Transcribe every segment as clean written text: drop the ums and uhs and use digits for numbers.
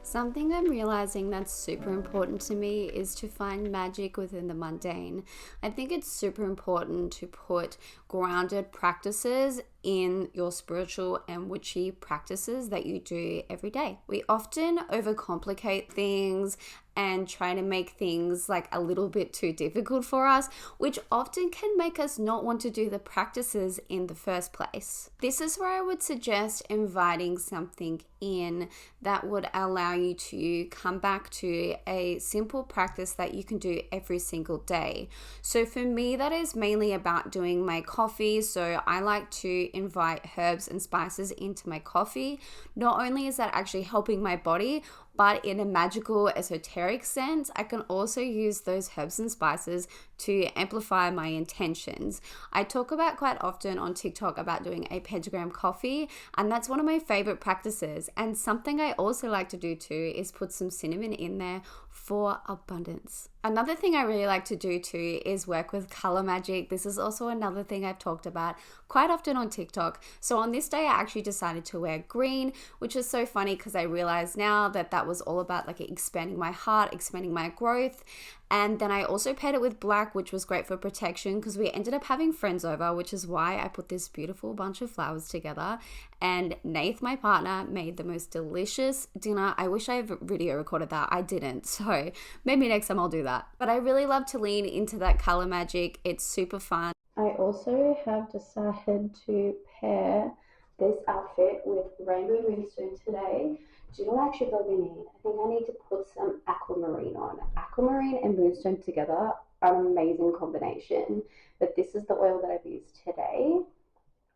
Something I'm realizing that's super important to me is to find magic within the mundane. I think it's super important to put grounded practices in your spiritual and witchy practices that you do every day. We often overcomplicate things and try to make things like a little bit too difficult for us, which often can make us not want to do the practices in the first place. This is where I would suggest inviting something in that would allow you to come back to a simple practice that you can do every single day. So for me, that is mainly about doing my coffee. So I like to invite herbs and spices into my coffee. Not only is that actually helping my body, but in a magical, esoteric sense, I can also use those herbs and spices to amplify my intentions. I talk about quite often on TikTok about doing a pentagram coffee, and that's one of my favorite practices. And something I also like to do too is put some cinnamon in there for abundance. Another thing I really like to do too is work with color magic. This is also another thing I've talked about quite often on TikTok. So on this day, I actually decided to wear green, which is so funny because I realize now that that was all about like expanding my heart, expanding my growth. And then I also paired it with black, which was great for protection because we ended up having friends over, which is why I put this beautiful bunch of flowers together. And Nath, my partner, made the most delicious dinner. I wish I video recorded that. I didn't. So maybe next time I'll do that. But I really love to lean into that color magic. It's super fun. I also have decided to pair this outfit with Rainbow Moonstone today. Do you know what I actually really need? I think I need to put some aquamarine on. Aquamarine and moonstone together are an amazing combination. But this is the oil that I've used today.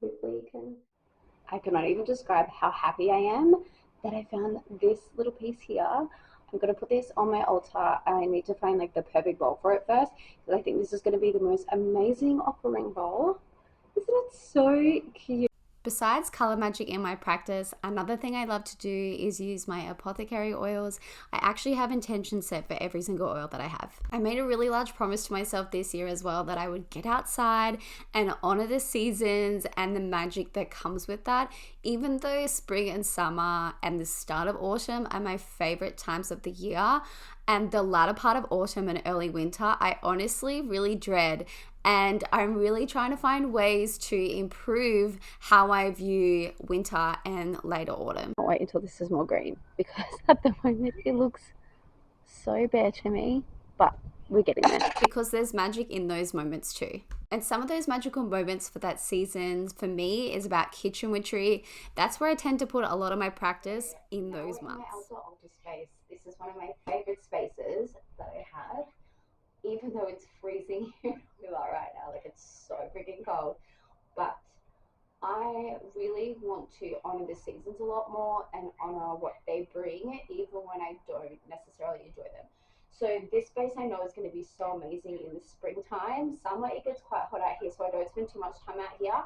Hopefully you can. I cannot even describe how happy I am that I found this little piece here. I'm going to put this on my altar. I need to find like the perfect bowl for it first because I think this is going to be the most amazing offering bowl. Isn't it so cute? Besides color magic in my practice, another thing I love to do is use my apothecary oils. I actually have intentions set for every single oil that I have. I made a really large promise to myself this year as well that I would get outside and honor the seasons and the magic that comes with that. Even though spring and summer and the start of autumn are my favorite times of the year, and the latter part of autumn and early winter, I honestly really dread. And I'm really trying to find ways to improve how I view winter and later autumn. I'll wait until this is more green because at the moment it looks so bare to me, but we're getting there. Because there's magic in those moments too. And some of those magical moments for that season for me is about kitchen witchery. That's where I tend to put a lot of my practice in those months. In my outdoor altar space, this is one of my favorite spaces that I have. Even though it's freezing here right now, like it's so freaking cold, but I really want to honor the seasons a lot more and honor what they bring, even when I don't necessarily enjoy them. So this space I know is going to be so amazing in the springtime. Summer it gets quite hot out here, so I don't spend too much time out here,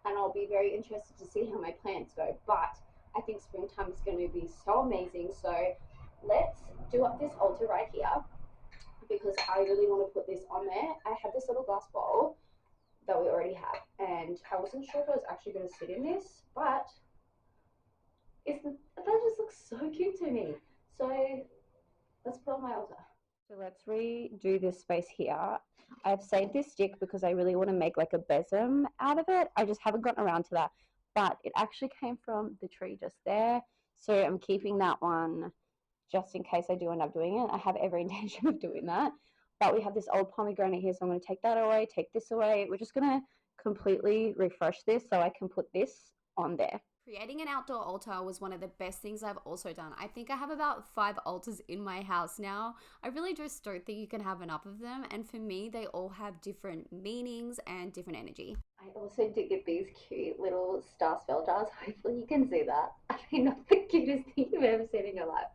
and I'll be very interested to see how my plants go. But I think springtime is going to be so amazing. So let's do up this altar right here because I really want to put this on there. I have this little glass bowl that we already have, and I wasn't sure if I was actually going to sit in this, but that just looks so cute to me. So let's put on my altar. So let's redo this space here. I've saved this stick because I really want to make like a besom out of it. I just haven't gotten around to that, but it actually came from the tree just there. So I'm keeping that one just in case I do end up doing it. I have every intention of doing that. But we have this old pomegranate here, so I'm going to take that away, take this away. We're just going to completely refresh this so I can put this on there. Creating an outdoor altar was one of the best things I've also done. I think I have about 5 altars in my house now. I really just don't think you can have enough of them. And for me, they all have different meanings and different energy. I also did get these cute little star spell jars. Hopefully you can see that. I mean, not the cutest thing you've ever seen in your life.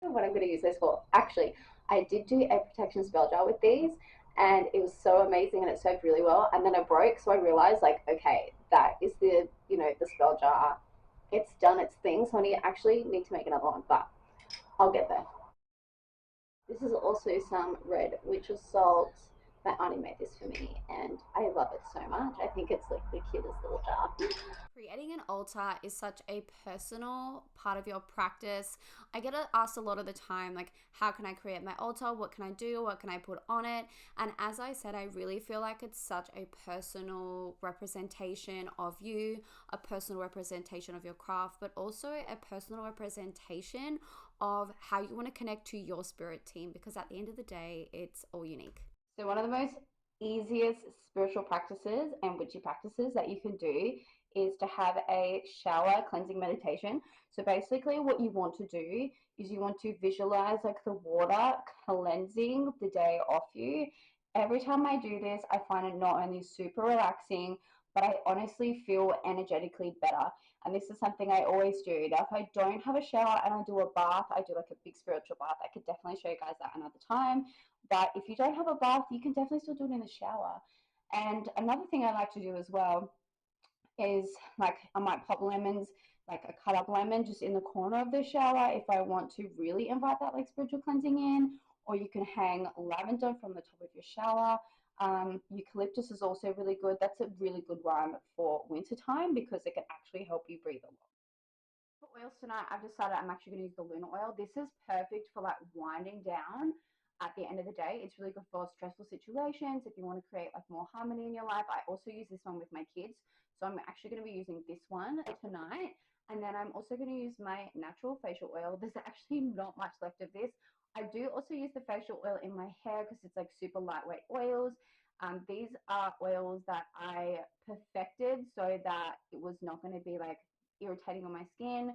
I don't know what I'm going to use this for. Actually, I did do a protection spell jar with these, and it was so amazing and it served really well. And then it broke, so I realized like, okay, that is the the spell jar. It's done its thing, so I actually need to make another one, but I'll get there. This is also some red witch's salt My auntie made this for me and I love it so much. I think it's like the cutest little jar. Creating an altar is such a personal part of your practice. I get asked a lot of the time, like, how can I create my altar? What can I do? What can I put on it? And as I said, I really feel like it's such a personal representation of you, a personal representation of your craft, but also a personal representation of how you want to connect to your spirit team, because at the end of the day, it's all unique. So, one of the most easiest spiritual practices and witchy practices that you can do is to have a shower cleansing meditation. So basically what you want to do is you want to visualize like the water cleansing the day off you. Every time I do this, I find it not only super relaxing, but I honestly feel energetically better. And this is something I always do. Now, if I don't have a shower and I do a bath, I do like a big spiritual bath. I could definitely show you guys that another time. But if you don't have a bath, you can definitely still do it in the shower. And another thing I like to do as well is like I might pop lemons, like a cut up lemon just in the corner of the shower if I want to really invite that like spiritual cleansing in. Or you can hang lavender from the top of your shower. Eucalyptus is also really good. That's a really good one for winter time because it can actually help you breathe a lot. For oils tonight, I've decided I'm actually going to use the lunar oil. This is perfect for like winding down at the end of the day. It's really good for stressful situations. If you want to create like more harmony in your life, I also use this one with my kids. So I'm actually going to be using this one tonight. And then I'm also going to use my natural facial oil. There's actually not much left of this. I do also use the facial oil in my hair because it's like super lightweight oils. These are oils that I perfected so that it was not going to be like irritating on my skin,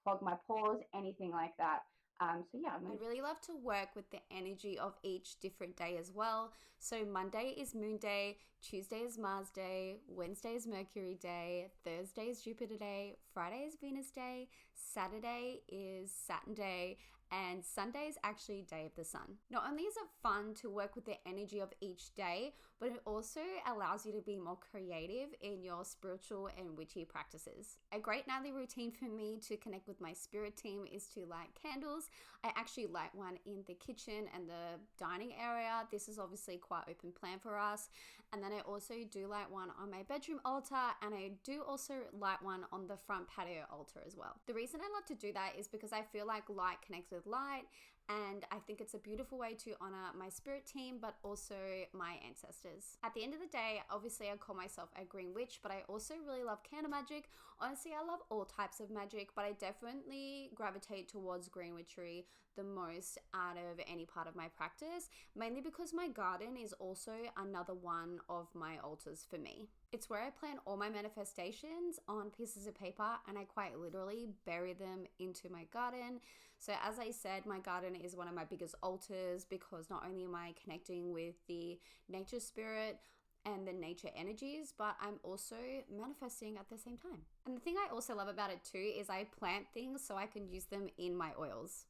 clog my pores, anything like that. So yeah, I really love to work with the energy of each different day as well. So Monday is Moon Day, Tuesday is Mars Day, Wednesday is Mercury Day, Thursday is Jupiter Day, Friday is Venus Day, Saturday is Saturn Day, and Sunday is actually Day of the Sun. Not only is it fun to work with the energy of each day, but it also allows you to be more creative in your spiritual and witchy practices. A great nightly routine for me to connect with my spirit team is to light candles. I actually light one in the kitchen and the dining area. This is obviously quite open plan for us. And then I also do light one on my bedroom altar, and I do also light one on the front patio altar as well. The reason I love to do that is because I feel like light connects with light, and I think it's a beautiful way to honor my spirit team, but also my ancestors. At the end of the day, obviously I call myself a green witch, but I also really love candle magic. Honestly, I love all types of magic, but I definitely gravitate towards green witchery the most out of any part of my practice, mainly because my garden is also another one of my altars for me. It's where I plan all my manifestations on pieces of paper, and I quite literally bury them into my garden. So as I said, my garden is one of my biggest altars because not only am I connecting with the nature spirit and the nature energies, but I'm also manifesting at the same time. And the thing I also love about it too is I plant things so I can use them in my oils.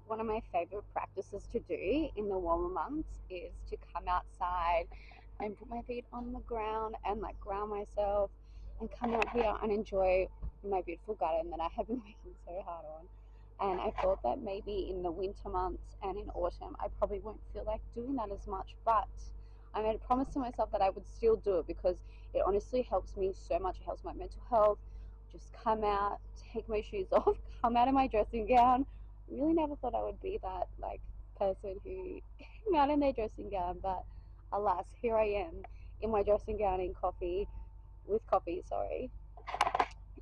One of my favorite practices to do in the warmer months is to come outside and put my feet on the ground and like ground myself and come out here and enjoy my beautiful garden that I have been working so hard on. And I thought that maybe in the winter months and in autumn, I probably won't feel like doing that as much, but I made a promise to myself that I would still do it because it honestly helps me so much. It helps my mental health. Just come out, take my shoes off, come out of my dressing gown. Really never thought I would be that like person who came out in their dressing gown, but alas, here I am in my dressing gown in coffee,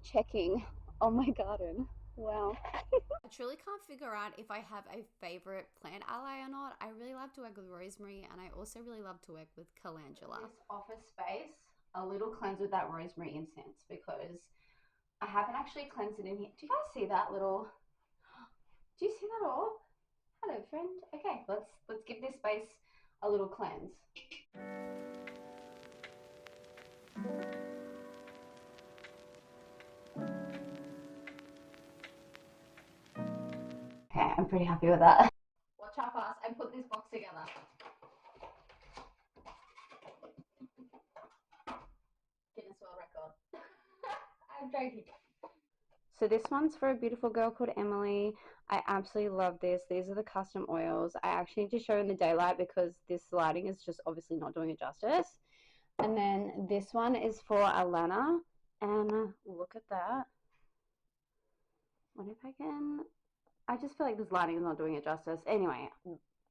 checking on my garden. Wow. I truly can't figure out if I have a favorite plant ally or not. I really love to work with rosemary, and I also really love to work with calendula. This office space, a little cleanse with that rosemary incense because I haven't actually cleansed it in here. Do you guys see that little? Do you see that all? Hello, friend. Okay, let's give this space a little cleanse. Okay, I'm pretty happy with that. Watch how fast I put this box together. Guinness World Record. I'm joking. So this one's for a beautiful girl called Emily. I absolutely love this. These are the custom oils. I actually need to show in the daylight because this lighting is just obviously not doing it justice. And then this one is for Alana. And look at that. What if I can... I just feel like this lighting is not doing it justice. Anyway,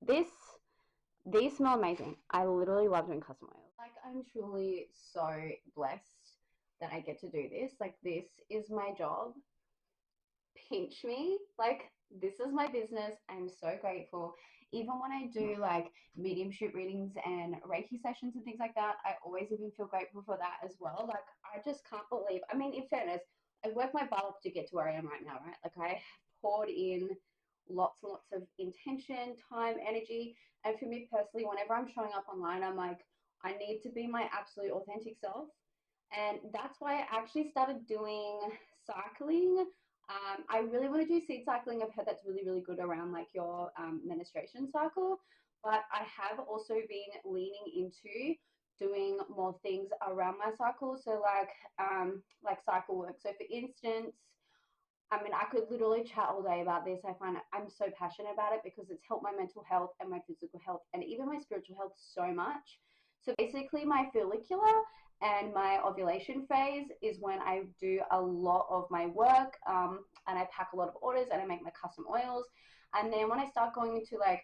these smell amazing. I literally love doing custom oils. Like, I'm truly so blessed that I get to do this. Like, this is my job. Pinch me. Like, this is my business. I'm so grateful. Even when I do like mediumship readings and Reiki sessions and things like that, I always even feel grateful for that as well. Like, I just can't believe, I mean, in fairness, I worked my butt off to get to where I am right now, right? Like, I have poured in lots and lots of intention, time, energy. And for me personally, whenever I'm showing up online, I'm like, I need to be my absolute authentic self. And that's why I actually started doing cycling. I really want to do seed cycling. I've heard that's really, really good around like your menstruation cycle. But I have also been leaning into doing more things around my cycle. So like cycle work. So for instance, I mean, I could literally chat all day about this. I find I'm so passionate about it because it's helped my mental health and my physical health and even my spiritual health so much. So basically, my follicular and my ovulation phase is when I do a lot of my work, and I pack a lot of orders and I make my custom oils. And then when I start going into like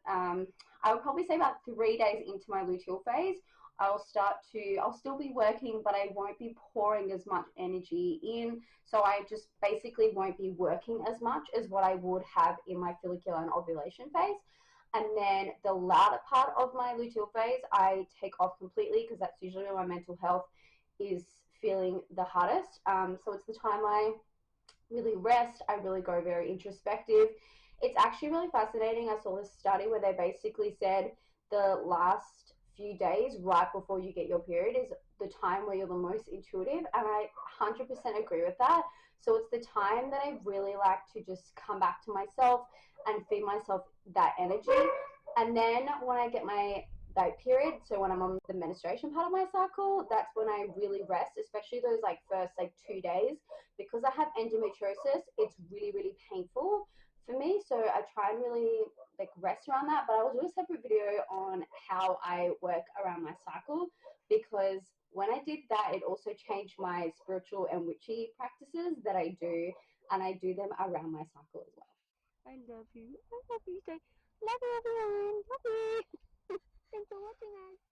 I would probably say about 3 days into my luteal phase, I'll still be working, but I won't be pouring as much energy in. So I just basically won't be working as much as what I would have in my follicular and ovulation phase. And then the latter part of my luteal phase, I take off completely because that's usually when my mental health is feeling the hardest. So it's the time I really rest. I really go very introspective. It's actually really fascinating. I saw this study where they basically said the last few days right before you get your period is the time where you're the most intuitive, and I 100% agree with that. So it's the time that I really like to just come back to myself and feed myself that energy. And then when I get my that period, so when I'm on the menstruation part of my cycle, that's when I really rest, especially those like first like 2 days, because I have endometriosis. It's really, really painful for me. So I try and really like rest around that. But I will do a separate video on how I work around my cycle, because when I did that, it also changed my spiritual and witchy practices that I do, and I do them around my cycle as well. I love you. I love you. Love you, everyone. Love you. Thanks for watching, guys.